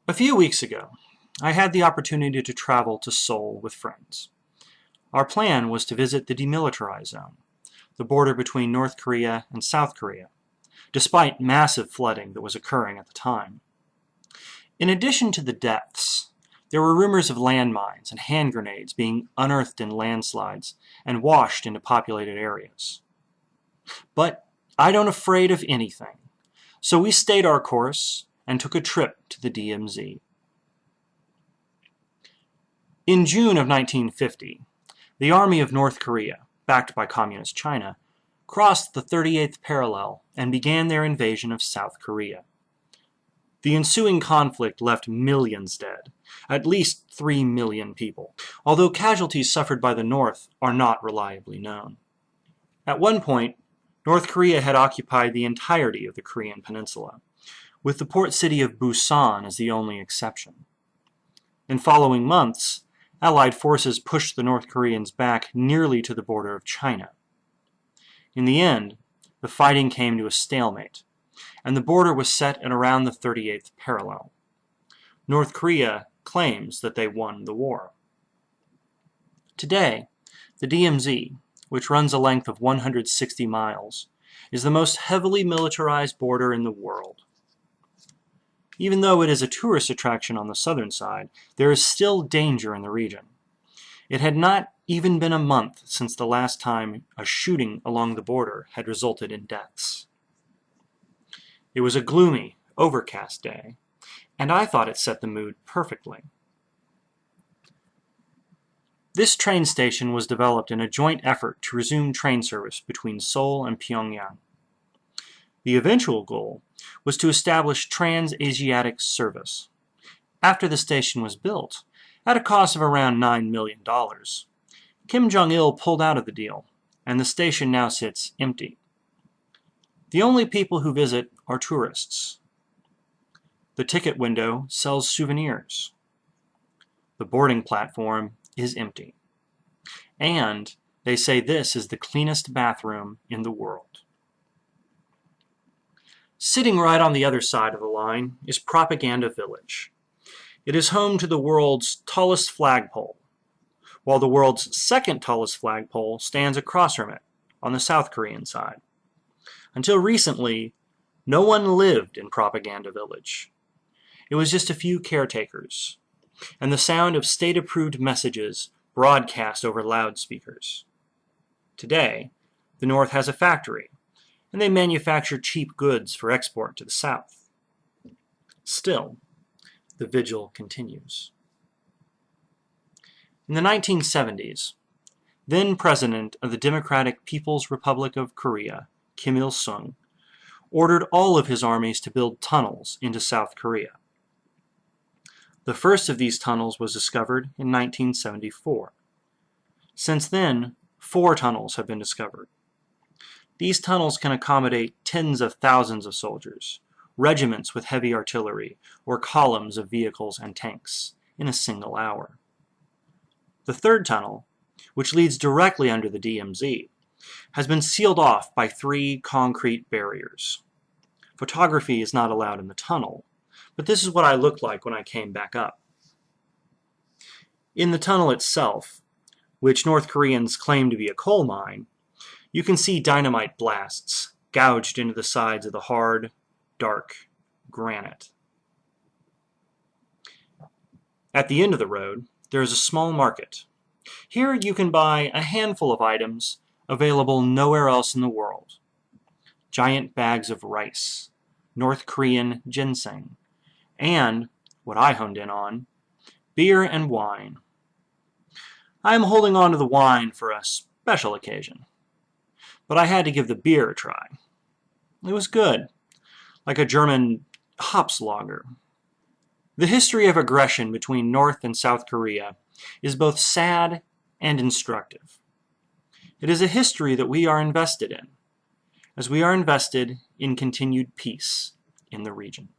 A few weeks ago, I had the opportunity to travel to Seoul with friends. Our plan was to visit the Demilitarized Zone, the border between North Korea and South Korea, despite massive flooding that was occurring at the time. In addition to the deaths, there were rumors of landmines and hand grenades being unearthed in landslides and washed into populated areas. But I don't afraid of anything, so we stayed our course and took a trip to the DMZ. In June of 1950, the Army of North Korea, backed by Communist China, crossed the 38th parallel and began their invasion of South Korea. The ensuing conflict left millions dead, at least 3 million people, although casualties suffered by the North are not reliably known. At one point, North Korea had occupied the entirety of the Korean peninsula, with the port city of Busan as the only exception. In following months, Allied forces pushed the North Koreans back nearly to the border of China. In the end, the fighting came to a stalemate, and the border was set at around the 38th parallel. North Korea claims that they won the war. Today, the DMZ, which runs a length of 160 miles, is the most heavily militarized border in the world. Even though it is a tourist attraction on the southern side, there is still danger in the region. It had not even been a month since the last time a shooting along the border had resulted in deaths. It was a gloomy, overcast day, and I thought it set the mood perfectly. This train station was developed in a joint effort to resume train service between Seoul and Pyongyang. The eventual goal was to establish trans-Asiatic service. After the station was built, at a cost of around $9 million, Kim Jong-il pulled out of the deal, and the station now sits empty. The only people who visit are tourists. The ticket window sells souvenirs. The boarding platform is empty. And they say this is the cleanest bathroom in the world. Sitting right on the other side of the line is Propaganda Village. It is home to the world's tallest flagpole, while the world's second tallest flagpole stands across from it, on the South Korean side. Until recently, no one lived in Propaganda Village. It was just a few caretakers, and the sound of state-approved messages broadcast over loudspeakers. Today, the North has a factory, and they manufacture cheap goods for export to the South. Still, the vigil continues. In the 1970s, then President of the Democratic People's Republic of Korea, Kim Il-sung, ordered all of his armies to build tunnels into South Korea. The first of these tunnels was discovered in 1974. Since then, 4 tunnels have been discovered. These tunnels can accommodate tens of thousands of soldiers, regiments with heavy artillery, or columns of vehicles and tanks in a single hour. The third tunnel, which leads directly under the DMZ, has been sealed off by 3 concrete barriers. Photography is not allowed in the tunnel, but this is what I looked like when I came back up. In the tunnel itself, which North Koreans claim to be a coal mine, you can see dynamite blasts gouged into the sides of the hard, dark granite. At the end of the road, there is a small market. Here you can buy a handful of items available nowhere else in the world. Giant bags of rice, North Korean ginseng, and, what I honed in on, beer and wine. I am holding on to the wine for a special occasion, but I had to give the beer a try. It was good, like a German Hopslager. The history of aggression between North and South Korea is both sad and instructive. It is a history that we are invested in, as we are invested in continued peace in the region.